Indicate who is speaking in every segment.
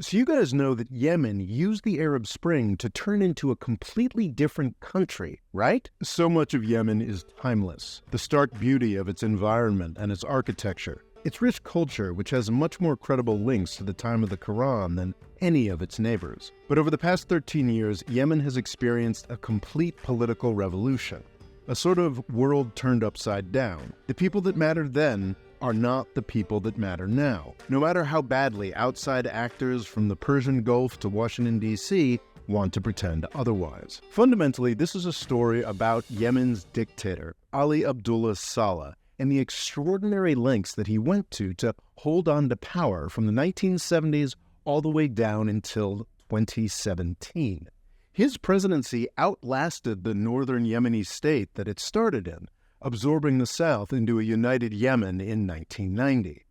Speaker 1: So you guys know that Yemen used the Arab Spring to turn into a completely different country, right? So much of Yemen is timeless. The stark beauty of its environment and its architecture. Its rich culture, which has much more credible links to the time of the Quran than any of its neighbors. But over the past 13 years, Yemen has experienced a complete political revolution. A sort of world turned upside down. The people that mattered then are not the people that matter now. No matter how badly outside actors from the Persian Gulf to Washington, D.C. want to pretend otherwise. Fundamentally, this is a story about Yemen's dictator, Ali Abdullah Saleh, and the extraordinary lengths that he went to hold on to power from the 1970s all the way down until 2017. His presidency outlasted the northern Yemeni state that it started in, absorbing the South into a united Yemen in 1990.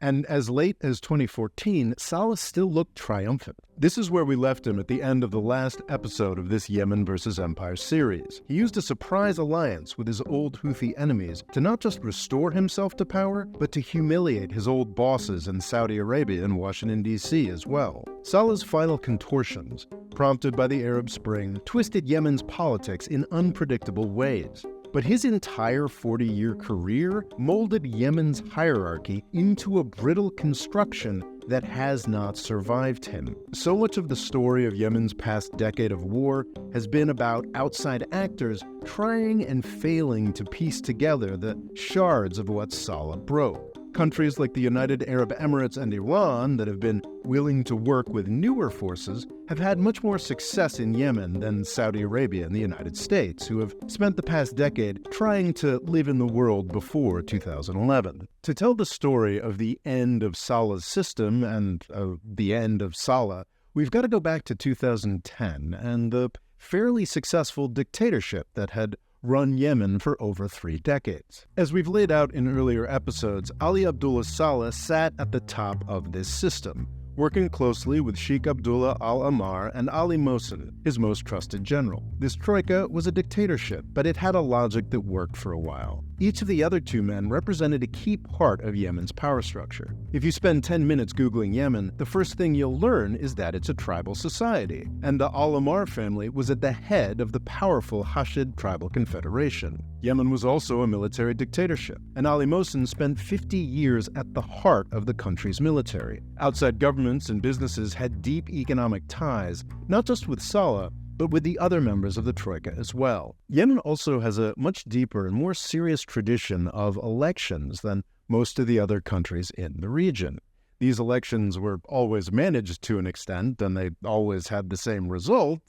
Speaker 1: And as late as 2014, Saleh still looked triumphant. This is where we left him at the end of the last episode of this Yemen versus Empire series. He used a surprise alliance with his old Houthi enemies to not just restore himself to power, but to humiliate his old bosses in Saudi Arabia and Washington, D.C. as well. Saleh's final contortions, prompted by the Arab Spring, twisted Yemen's politics in unpredictable ways. But his entire 40-year career molded Yemen's hierarchy into a brittle construction that has not survived him. So much of the story of Yemen's past decade of war has been about outside actors trying and failing to piece together the shards of what Saleh broke. Countries like the United Arab Emirates and Iran that have been willing to work with newer forces have had much more success in Yemen than Saudi Arabia and the United States, who have spent the past decade trying to live in the world before 2011. To tell the story of the end of Saleh's system and the end of Saleh, we've got to go back to 2010 and the fairly successful dictatorship that had run Yemen for over 3 decades. As we've laid out in earlier episodes, Ali Abdullah Saleh sat at the top of this system, working closely with Sheikh Abdullah al-Ammar and Ali Mohsen, his most trusted general. This troika was a dictatorship, but it had a logic that worked for a while. Each of the other two men represented a key part of Yemen's power structure. If you spend 10 minutes Googling Yemen, the first thing you'll learn is that it's a tribal society, and the al-Ammar family was at the head of the powerful Hashid tribal confederation. Yemen was also a military dictatorship, and Ali Mohsen spent 50 years at the heart of the country's military. Outside governments and businesses had deep economic ties, not just with Saleh, but with the other members of the Troika as well. Yemen also has a much deeper and more serious tradition of elections than most of the other countries in the region. These elections were always managed to an extent, and they always had the same result,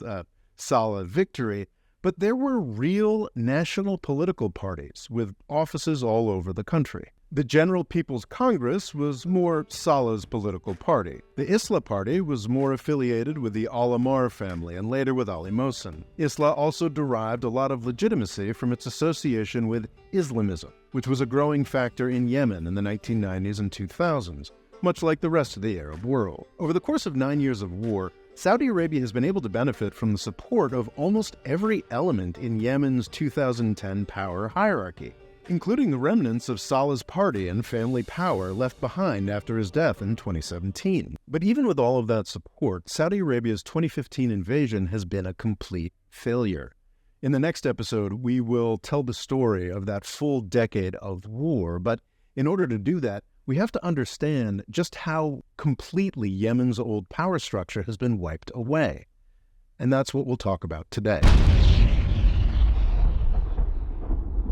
Speaker 1: Saleh victory, but there were real national political parties with offices all over the country. The General People's Congress was more Saleh's political party. The Islah Party was more affiliated with the al-Ammar family and later with Ali Mohsen. Islah also derived a lot of legitimacy from its association with Islamism, which was a growing factor in Yemen in the 1990s and 2000s, much like the rest of the Arab world. Over the course of 9 years of war, Saudi Arabia has been able to benefit from the support of almost every element in Yemen's 2010 power hierarchy, including the remnants of Saleh's party and family power left behind after his death in 2017. But even with all of that support, Saudi Arabia's 2015 invasion has been a complete failure. In the next episode, we will tell the story of that full decade of war, but in order to do that, we have to understand just how completely Yemen's old power structure has been wiped away. And that's what we'll talk about today.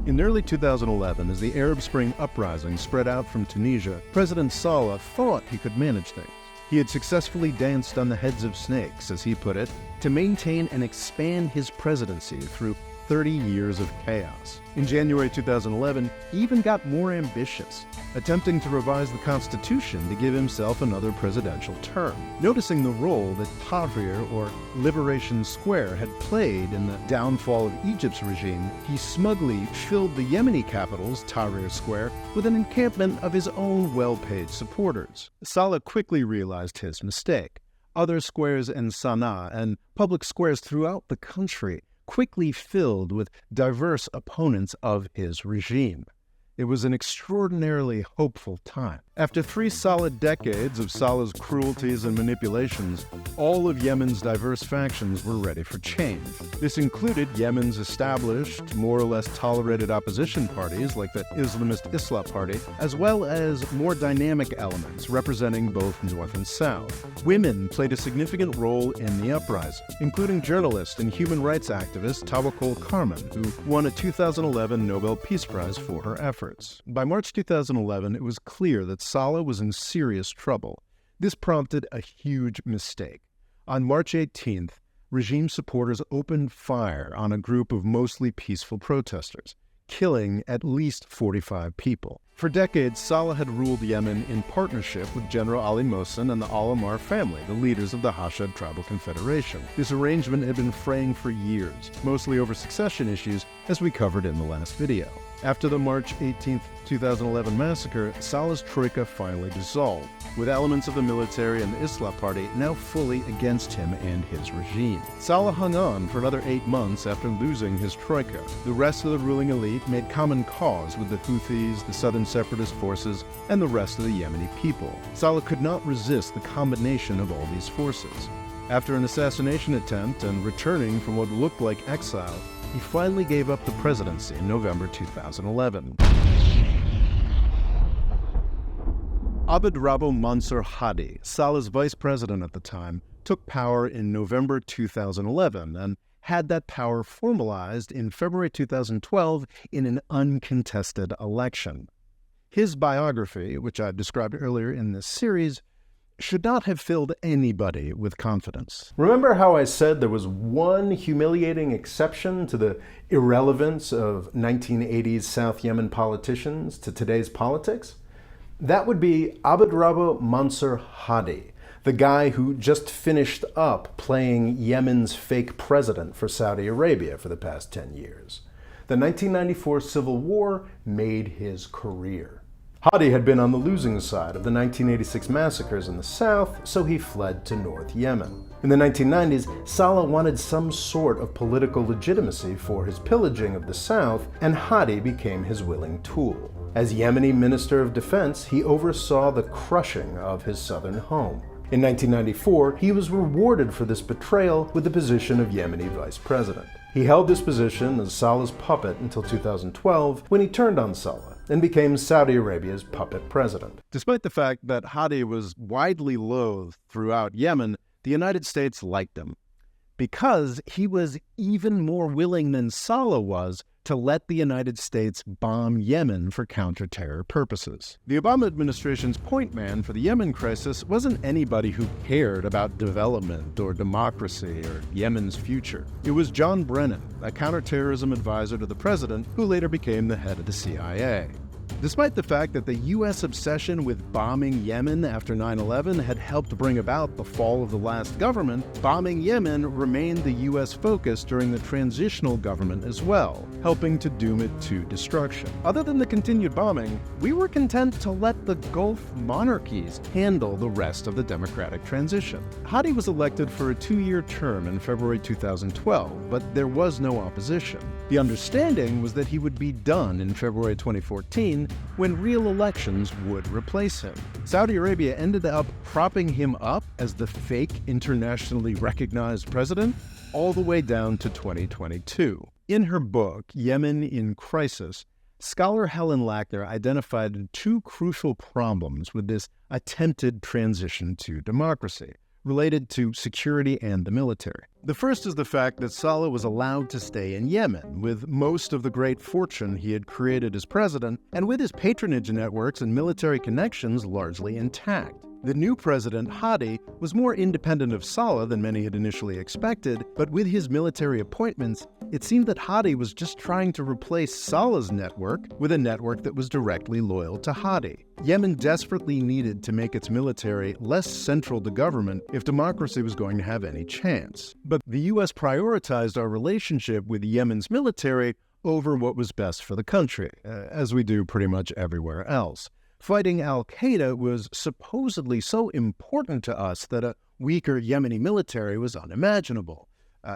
Speaker 1: In early 2011, as the Arab Spring uprising spread out from Tunisia, President Saleh thought he could manage things. He had successfully danced on the heads of snakes, as he put it, to maintain and expand his presidency through 30 years of chaos. In January 2011, he even got more ambitious, attempting to revise the Constitution to give himself another presidential term. Noticing the role that Tahrir, or Liberation Square, had played in the downfall of Egypt's regime, he smugly filled the Yemeni capital's Tahrir Square with an encampment of his own well-paid supporters. Saleh quickly realized his mistake. Other squares in Sana'a and public squares throughout the country quickly filled with diverse opponents of his regime. It was an extraordinarily hopeful time. After 3 solid decades of Saleh's cruelties and manipulations, all of Yemen's diverse factions were ready for change. This included Yemen's established, more or less tolerated opposition parties like the Islamist Islah Party, as well as more dynamic elements representing both North and South. Women played a significant role in the uprising, including journalist and human rights activist Tawakkol Karman, who won a 2011 Nobel Peace Prize for her efforts. By March 2011, it was clear that Saleh was in serious trouble. This prompted a huge mistake. On March 18th, regime supporters opened fire on a group of mostly peaceful protesters, killing at least 45 people. For decades, Saleh had ruled Yemen in partnership with General Ali Mohsen and the Al-Ammar family, the leaders of the Hashad Tribal Confederation. This arrangement had been fraying for years, mostly over succession issues, as we covered in the last video. After the March 18, 2011 massacre, Saleh's troika finally dissolved, with elements of the military and the Islah Party now fully against him and his regime. Saleh hung on for another 8 months after losing his troika. The rest of the ruling elite made common cause with the Houthis, the Southern Separatist forces, and the rest of the Yemeni people. Saleh could not resist the combination of all these forces. After an assassination attempt and returning from what looked like exile, he finally gave up the presidency in November 2011. Abd Rabbo Mansour Hadi, Saleh's vice president at the time, took power in November 2011 and had that power formalized in February 2012 in an uncontested election. His biography, which I described earlier in this series, should not have filled anybody with confidence. Remember how I said there was one humiliating exception to the irrelevance of 1980s South Yemen politicians to today's politics? That would be Abd Rabbo Mansour Hadi, the guy who just finished up playing Yemen's fake president for Saudi Arabia for the past 10 years. The 1994 civil war made his career. Hadi had been on the losing side of the 1986 massacres in the south, so he fled to North Yemen. In the 1990s, Saleh wanted some sort of political legitimacy for his pillaging of the south, and Hadi became his willing tool. As Yemeni Minister of Defense, he oversaw the crushing of his southern home. In 1994, he was rewarded for this betrayal with the position of Yemeni vice president. He held this position as Saleh's puppet until 2012, when he turned on Saleh and became Saudi Arabia's puppet president. Despite the fact that Hadi was widely loathed throughout Yemen, the United States liked him, because he was even more willing than Saleh was to let the United States bomb Yemen for counter-terror purposes. The Obama administration's point man for the Yemen crisis wasn't anybody who cared about development or democracy or Yemen's future. It was John Brennan, a counterterrorism advisor to the president, who later became the head of the CIA. Despite the fact that the U.S. obsession with bombing Yemen after 9/11 had helped bring about the fall of the last government, bombing Yemen remained the U.S. focus during the transitional government as well, helping to doom it to destruction. Other than the continued bombing, we were content to let the Gulf monarchies handle the rest of the democratic transition. Hadi was elected for a 2-year term in February 2012, but there was no opposition. The understanding was that he would be done in February 2014, when real elections would replace him. Saudi Arabia ended up propping him up as the fake internationally recognized president all the way down to 2022. In her book, Yemen in Crisis, scholar Helen Lackner identified 2 crucial problems with this attempted transition to democracy, related to security and the military. The first is the fact that Saleh was allowed to stay in Yemen, with most of the great fortune he had created as president, and with his patronage networks and military connections largely intact. The new president, Hadi, was more independent of Saleh than many had initially expected, but with his military appointments, it seemed that Hadi was just trying to replace Saleh's network with a network that was directly loyal to Hadi. Yemen desperately needed to make its military less central to government if democracy was going to have any chance. But the U.S. prioritized our relationship with Yemen's military over what was best for the country, as we do pretty much everywhere else. Fighting al-Qaeda was supposedly so important to us that a weaker Yemeni military was unimaginable.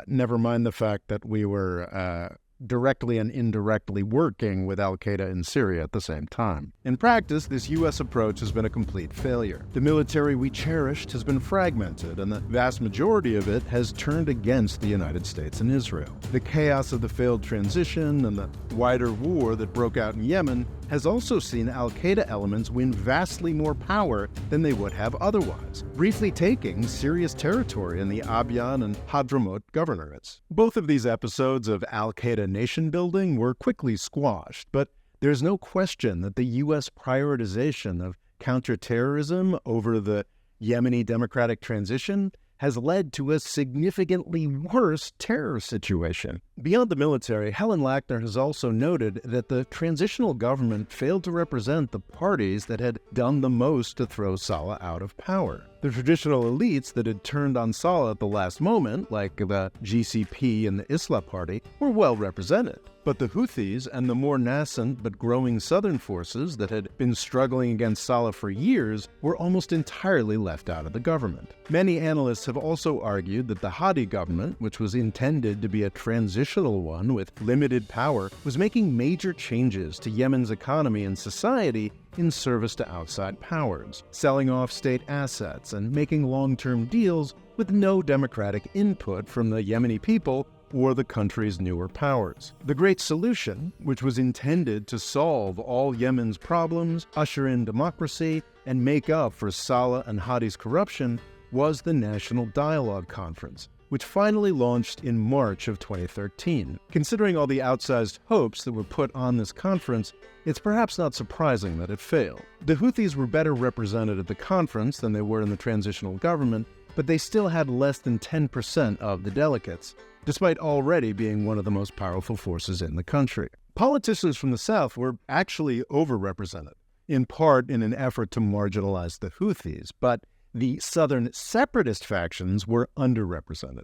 Speaker 1: Never mind the fact that we were directly and indirectly working with al-Qaeda in Syria at the same time. In practice, this U.S. approach has been a complete failure. The military we cherished has been fragmented, and the vast majority of it has turned against the United States and Israel. The chaos of the failed transition and the wider war that broke out in Yemen has also seen al-Qaeda elements win vastly more power than they would have otherwise, briefly taking serious territory in the Abyan and Hadramaut governorates. Both of these episodes of al-Qaeda nation-building were quickly squashed, but there's no question that the U.S. prioritization of counterterrorism over the Yemeni democratic transition has led to a significantly worse terror situation. Beyond the military, Helen Lackner has also noted that the transitional government failed to represent the parties that had done the most to throw Saleh out of power. The traditional elites that had turned on Saleh at the last moment, like the GCP and the Islah Party, were well represented. But the Houthis and the more nascent but growing southern forces that had been struggling against Saleh for years were almost entirely left out of the government. Many analysts have also argued that the Hadi government, which was intended to be a transitional one with limited power, was making major changes to Yemen's economy and society in service to outside powers, selling off state assets and making long-term deals with no democratic input from the Yemeni people or the country's newer powers. The Great Solution, which was intended to solve all Yemen's problems, usher in democracy, and make up for Saleh and Hadi's corruption, was the National Dialogue Conference, which finally launched in March of 2013. Considering all the outsized hopes that were put on this conference, it's perhaps not surprising that it failed. The Houthis were better represented at the conference than they were in the transitional government, but they still had less than 10% of the delegates, despite already being one of the most powerful forces in the country. Politicians from the South were actually overrepresented, in part in an effort to marginalize the Houthis, but the southern separatist factions were underrepresented.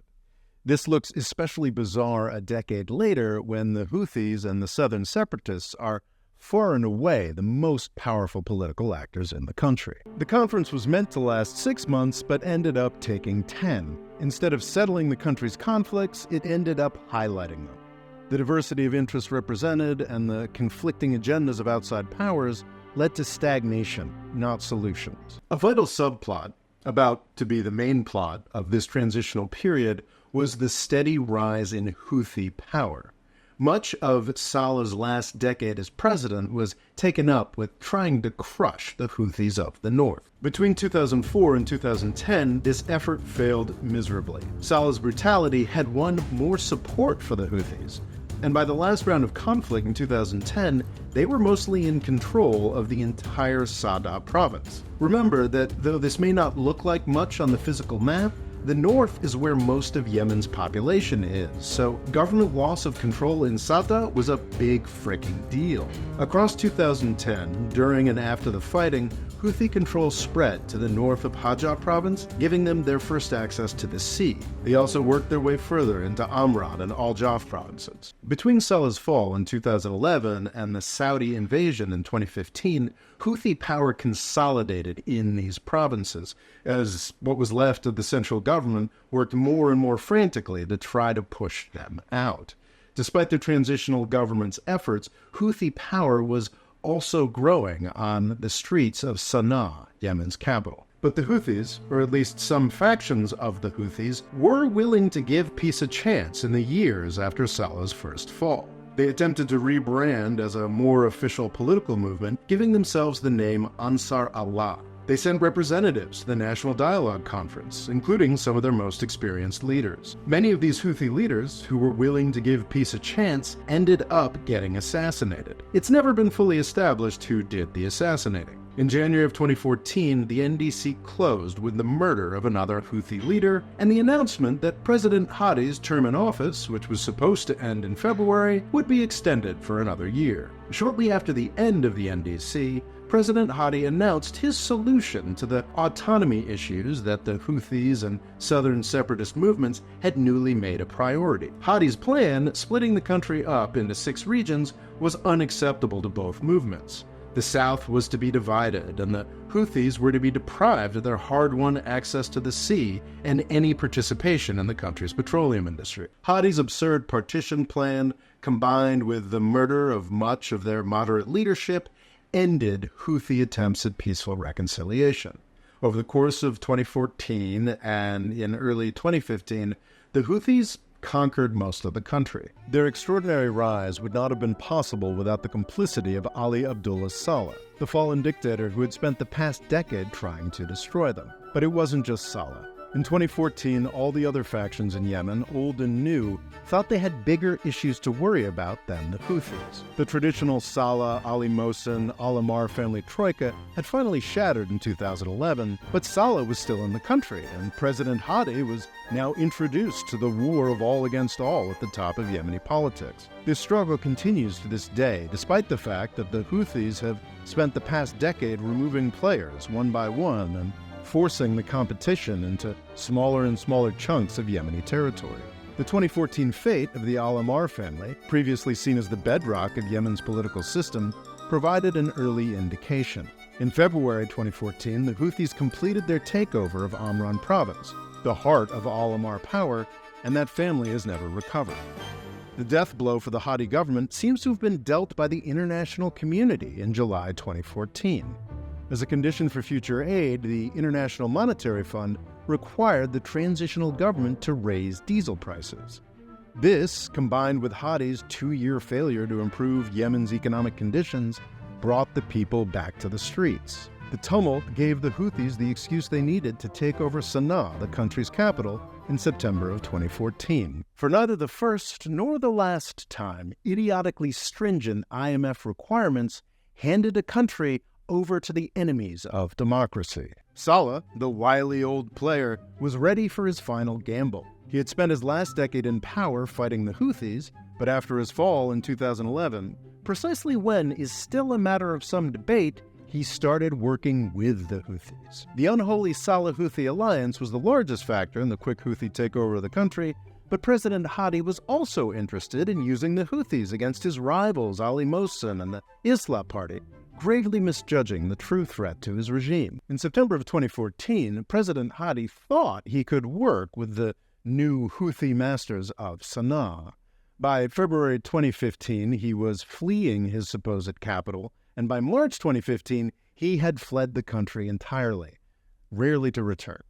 Speaker 1: This looks especially bizarre a decade later when the Houthis and the southern separatists are far and away the most powerful political actors in the country. The conference was meant to last 6 months, but ended up taking 10. Instead of settling the country's conflicts, it ended up highlighting them. The diversity of interests represented and the conflicting agendas of outside powers led to stagnation, not solutions. A vital subplot, about to be the main plot of this transitional period, was the steady rise in Houthi power. Much of Saleh's last decade as president was taken up with trying to crush the Houthis of the north. Between 2004 and 2010, this effort failed miserably. Saleh's brutality had won more support for the Houthis, and by the last round of conflict in 2010, they were mostly in control of the entire Sada province. Remember that though this may not look like much on the physical map, the north is where most of Yemen's population is, so government loss of control in Sada was a big fricking deal. Across 2010, during and after the fighting, Houthi control spread to the north of Hajj province, giving them their first access to the sea. They also worked their way further into Amran and Al-Jaf provinces. Between Saleh's fall in 2011 and the Saudi invasion in 2015, Houthi power consolidated in these provinces, as what was left of the central government worked more and more frantically to try to push them out. Despite the transitional government's efforts, Houthi power was also growing on the streets of Sana'a, Yemen's capital. But the Houthis, or at least some factions of the Houthis, were willing to give peace a chance in the years after Saleh's first fall. They attempted to rebrand as a more official political movement, giving themselves the name Ansar Allah. They sent representatives to the National Dialogue Conference, including some of their most experienced leaders. Many of these Houthi leaders, who were willing to give peace a chance, ended up getting assassinated. It's never been fully established who did the assassinating. In January of 2014, the NDC closed with the murder of another Houthi leader and the announcement that President Hadi's term in office, which was supposed to end in February, would be extended for another year. Shortly after the end of the NDC, President Hadi announced his solution to the autonomy issues that the Houthis and southern separatist movements had newly made a priority. Hadi's plan, splitting the country up into 6 regions, was unacceptable to both movements. The South was to be divided, and the Houthis were to be deprived of their hard-won access to the sea and any participation in the country's petroleum industry. Hadi's absurd partition plan, combined with the murder of much of their moderate leadership, ended Houthi attempts at peaceful reconciliation. Over the course of 2014 and in early 2015, the Houthis conquered most of the country. Their extraordinary rise would not have been possible without the complicity of Ali Abdullah Saleh, the fallen dictator who had spent the past decade trying to destroy them. But it wasn't just Saleh. In 2014, all the other factions in Yemen, old and new, thought they had bigger issues to worry about than the Houthis. The traditional Saleh, Ali Mohsen, Al-Ammar family troika had finally shattered in 2011, but Saleh was still in the country, and President Hadi was now introduced to the war of all against all at the top of Yemeni politics. This struggle continues to this day, despite the fact that the Houthis have spent the past decade removing players one by one and forcing the competition into smaller and smaller chunks of Yemeni territory. The 2014 fate of the Al-Ammar family, previously seen as the bedrock of Yemen's political system, provided an early indication. In February 2014, the Houthis completed their takeover of Amran province, the heart of Al-Ammar power, and that family has never recovered. The death blow for the Hadi government seems to have been dealt by the international community in July 2014. As a condition for future aid, the International Monetary Fund required the transitional government to raise diesel prices. This, combined with Hadi's 2-year failure to improve Yemen's economic conditions, brought the people back to the streets. The tumult gave the Houthis the excuse they needed to take over Sana'a, the country's capital, in September of 2014. For neither the first nor the last time, idiotically stringent IMF requirements handed a country over to the enemies of democracy. Saleh, the wily old player, was ready for his final gamble. He had spent his last decade in power fighting the Houthis, but after his fall in 2011, precisely when is still a matter of some debate, he started working with the Houthis. The unholy Saleh-Houthi alliance was the largest factor in the quick Houthi takeover of the country, but President Hadi was also interested in using the Houthis against his rivals Ali Mohsen and the Islah Party, gravely misjudging the true threat to his regime. In September of 2014, President Hadi thought he could work with the new Houthi masters of Sana'a. By February 2015, he was fleeing his supposed capital, and by March 2015, he had fled the country entirely, rarely to return.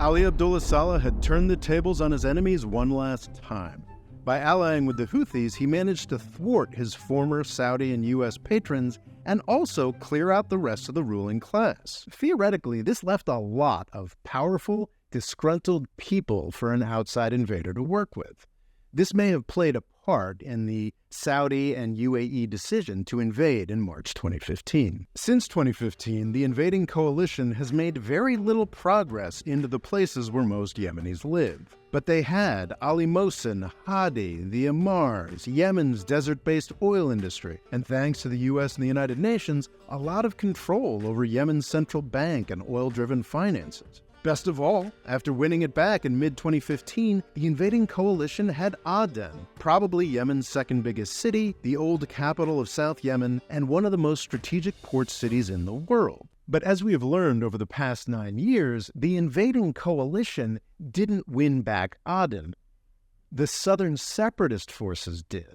Speaker 1: Ali Abdullah Saleh had turned the tables on his enemies one last time. By allying with the Houthis, he managed to thwart his former Saudi and U.S. patrons and also clear out the rest of the ruling class. Theoretically, this left a lot of powerful, disgruntled people for an outside invader to work with. This may have played a part in the Saudi and UAE decision to invade in March 2015. Since 2015, the invading coalition has made very little progress into the places where most Yemenis live. But they had Ali Mohsen, Hadi, the Ammars, Yemen's desert-based oil industry, and thanks to the U.S. and the United Nations, a lot of control over Yemen's central bank and oil-driven finances. Best of all, after winning it back in mid-2015, the invading coalition had Aden, probably Yemen's second biggest city, the old capital of South Yemen, and one of the most strategic port cities in the world. But as we have learned over the past 9 years, the invading coalition didn't win back Aden. The southern separatist forces did,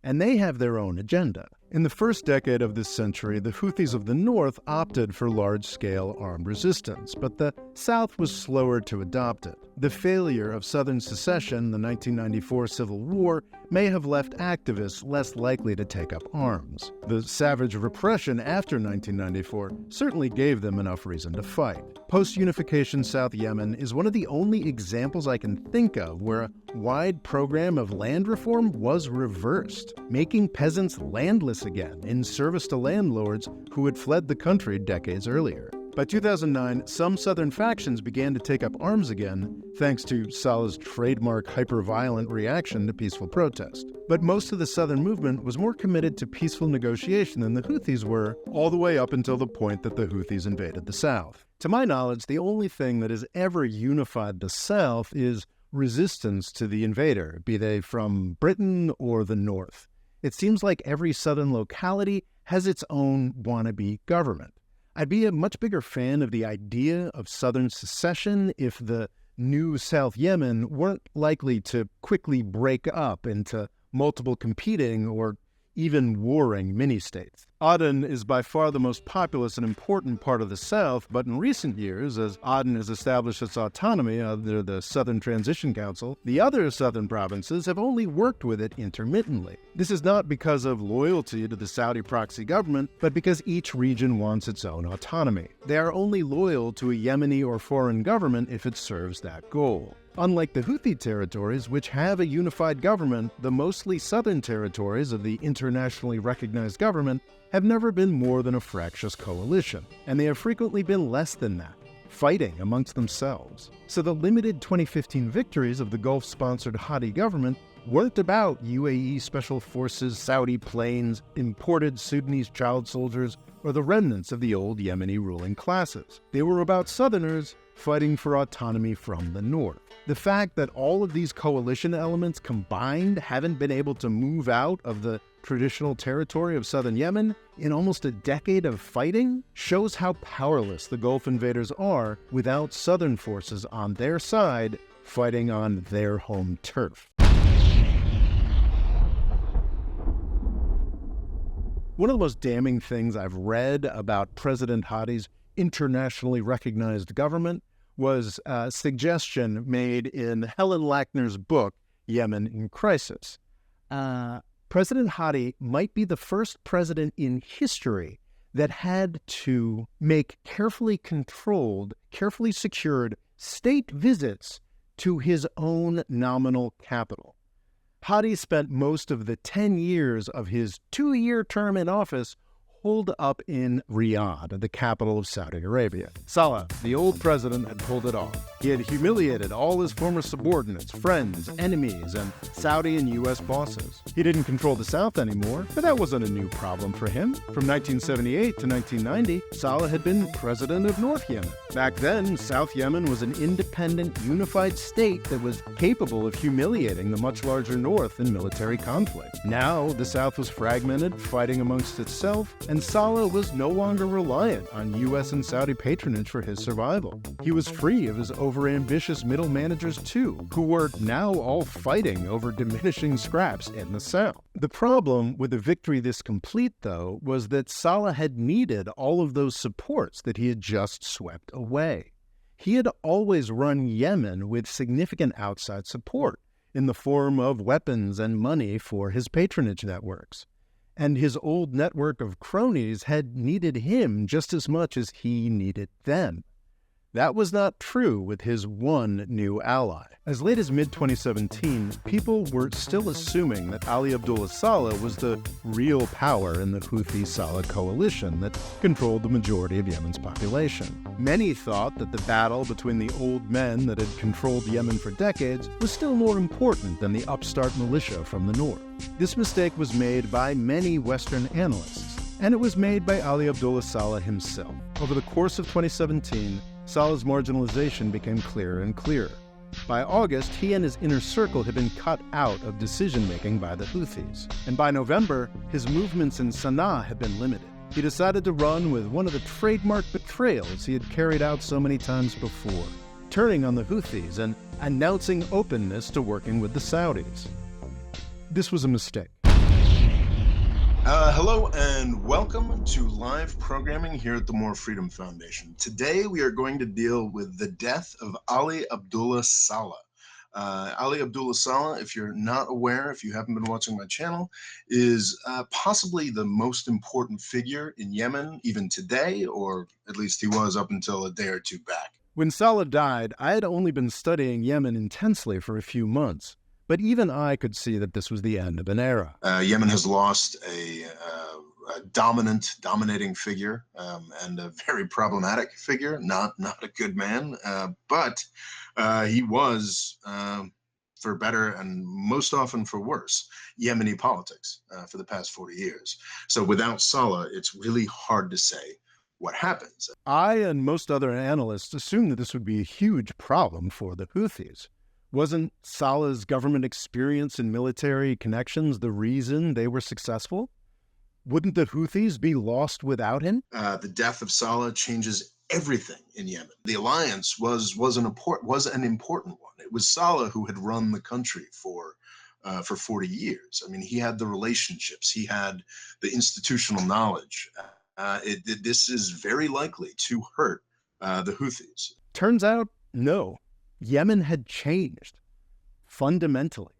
Speaker 1: and they have their own agenda. In the first decade of this century, the Houthis of the north opted for large-scale armed resistance, but the south was slower to adopt it. The failure of southern secession, the 1994 Civil War, may have left activists less likely to take up arms. The savage repression after 1994 certainly gave them enough reason to fight. Post-unification South Yemen is one of the only examples I can think of where a wide program of land reform was reversed, making peasants landless again in service to landlords who had fled the country decades earlier. By 2009, some southern factions began to take up arms again, thanks to Saleh's trademark hyper-violent reaction to peaceful protest. But most of the southern movement was more committed to peaceful negotiation than the Houthis were, all the way up until the point that the Houthis invaded the south. To my knowledge, the only thing that has ever unified the south is resistance to the invader, be they from Britain or the north. It seems like every southern locality has its own wannabe government. I'd be a much bigger fan of the idea of southern secession if the new South Yemen weren't likely to quickly break up into multiple competing or even warring mini-states. Aden is by far the most populous and important part of the South, but in recent years, as Aden has established its autonomy under the Southern Transition Council, the other southern provinces have only worked with it intermittently. This is not because of loyalty to the Saudi proxy government, but because each region wants its own autonomy. They are only loyal to a Yemeni or foreign government if it serves that goal. Unlike the Houthi territories, which have a unified government, the mostly southern territories of the internationally recognized government have never been more than a fractious coalition, and they have frequently been less than that, fighting amongst themselves. So the limited 2015 victories of the Gulf-sponsored Hadi government weren't about UAE special forces, Saudi planes, imported Sudanese child soldiers, or the remnants of the old Yemeni ruling classes. They were about Southerners fighting for autonomy from the North. The fact that all of these coalition elements combined haven't been able to move out of the traditional territory of southern Yemen in almost a decade of fighting shows how powerless the Gulf invaders are without southern forces on their side fighting on their home turf. One of the most damning things I've read about President Hadi's internationally recognized government was a suggestion made in Helen Lackner's book, Yemen in Crisis. President Hadi might be the first president in history that had to make carefully controlled, carefully secured state visits to his own nominal capital. Hadi spent most of the 10 years of his 2-year term in office holed up in Riyadh, the capital of Saudi Arabia. Saleh, the old president, had pulled it off. He had humiliated all his former subordinates, friends, enemies, and Saudi and U.S. bosses. He didn't control the South anymore, but that wasn't a new problem for him. From 1978 to 1990, Saleh had been president of North Yemen. Back then, South Yemen was an independent, unified state that was capable of humiliating the much larger North in military conflict. Now, the South was fragmented, fighting amongst itself, and Saleh was no longer reliant on U.S. and Saudi patronage for his survival. He was free of his overambitious middle managers too, who were now all fighting over diminishing scraps in the South. The problem with a victory this complete, though, was that Saleh had needed all of those supports that he had just swept away. He had always run Yemen with significant outside support in the form of weapons and money for his patronage networks. And his old network of cronies had needed him just as much as he needed them. That was not true with his one new ally. As late as mid-2017, people were still assuming that Ali Abdullah Saleh was the real power in the Houthi-Saleh coalition that controlled the majority of Yemen's population. Many thought that the battle between the old men that had controlled Yemen for decades was still more important than the upstart militia from the north. This mistake was made by many Western analysts, and it was made by Ali Abdullah Saleh himself. Over the course of 2017, Saleh's marginalization became clearer and clearer. By August, he and his inner circle had been cut out of decision-making by the Houthis. And by November, his movements in Sana'a had been limited. He decided to run with one of the trademark betrayals he had carried out so many times before, turning on the Houthis and announcing openness to working with the Saudis. This was a mistake.
Speaker 2: Hello and welcome to live programming here at the MoFreedomFoundation. Today we are going to deal with the death of Ali Abdullah Saleh. Ali Abdullah Saleh, if you're not aware, if you haven't been watching my channel, is possibly the most important figure in Yemen even today, or at least he was up until a day or two back.
Speaker 1: When Saleh died, I had only been studying Yemen intensely for a few months. But even I could see that this was the end of an era.
Speaker 2: Yemen has lost a dominating figure and a very problematic figure, not a good man, but he was, for better and most often for worse, Yemeni politics for the past 40 years. So without Saleh, it's really hard to say what happens.
Speaker 1: I and most other analysts assumed that this would be a huge problem for the Houthis. Wasn't Saleh's government experience and military connections the reason they were successful? Wouldn't the Houthis be lost without him?
Speaker 2: The death of Saleh changes everything in Yemen. The alliance was an important one. It was Saleh who had run the country for 40 years. I mean, he had the relationships, he had the institutional knowledge. This is very likely to hurt the Houthis.
Speaker 1: Turns out, no. Yemen had changed, fundamentally.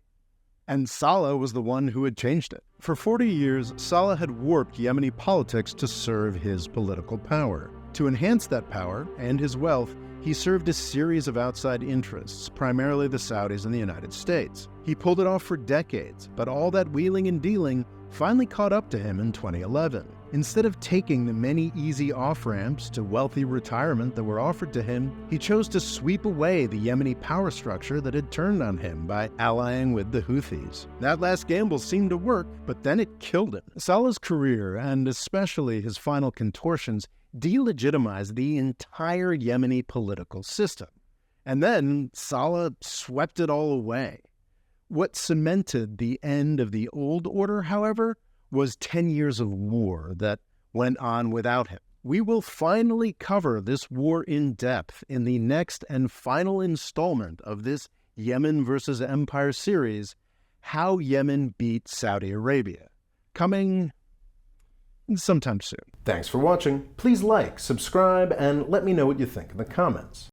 Speaker 1: And Saleh was the one who had changed it. For 40 years, Saleh had warped Yemeni politics to serve his political power. To enhance that power and his wealth, he served a series of outside interests, primarily the Saudis and the United States. He pulled it off for decades, but all that wheeling and dealing finally caught up to him in 2011. Instead of taking the many easy off-ramps to wealthy retirement that were offered to him, he chose to sweep away the Yemeni power structure that had turned on him by allying with the Houthis. That last gamble seemed to work, but then it killed him. Saleh's career, and especially his final contortions, delegitimized the entire Yemeni political system. And then Saleh swept it all away. What cemented the end of the old order, however, was 10 years of war that went on without him. We will finally cover this war in depth in the next and final installment of this Yemen versus Empire series, How Yemen Beat Saudi Arabia, coming sometime soon. Thanks for watching. Please like, subscribe, and let me know what you think in the comments.